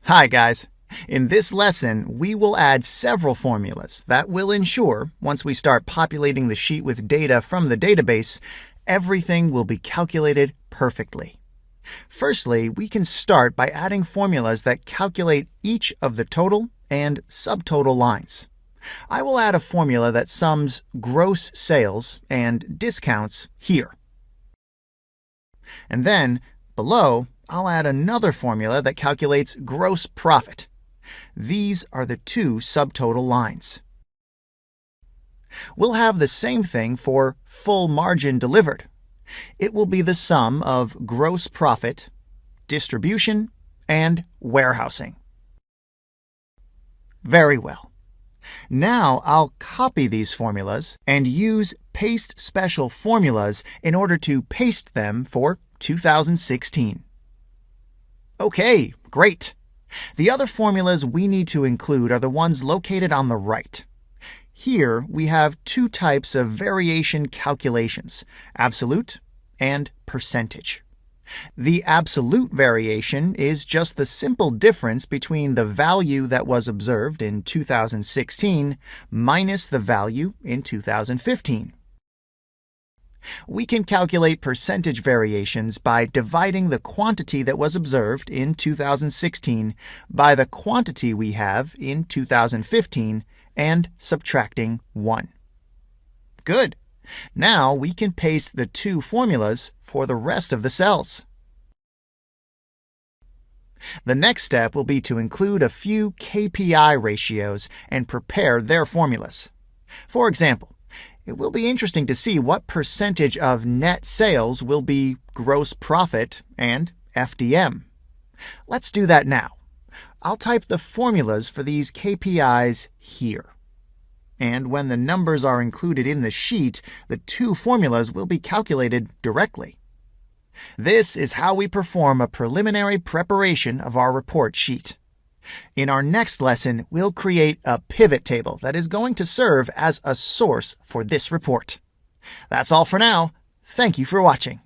Hi guys! In this lesson, we will add several formulas that will ensure, once we start populating the sheet with data from the database, everything will be calculated perfectly. Firstly, we can start by adding formulas that calculate each of the total and subtotal lines. I will add a formula that sums gross sales and discounts here. And then, below, I'll add another formula that calculates gross profit. These are the two subtotal lines. We'll have the same thing for full margin delivered. It will be the sum of gross profit, distribution, and warehousing. Very well. Now I'll copy these formulas and use paste special formulas in order to paste them for 2016. Okay, great. The other formulas we need to include are the ones located on the right. Here we have two types of variation calculations, absolute and percentage. The absolute variation is just the simple difference between the value that was observed in 2016 minus the value in 2015. We can calculate percentage variations by dividing the quantity that was observed in 2016 by the quantity we have in 2015 and subtracting 1. Good! Now we can paste the two formulas for the rest of the cells. The next step will be to include a few KPI ratios and prepare their formulas. For example, it will be interesting to see what percentage of net sales will be gross profit and FDM. Let's do that now. I'll type the formulas for these KPIs here. And when the numbers are included in the sheet, the two formulas will be calculated directly. This is how we perform a preliminary preparation of our report sheet. In our next lesson, we'll create a pivot table that is going to serve as a source for this report. That's all for now. Thank you for watching.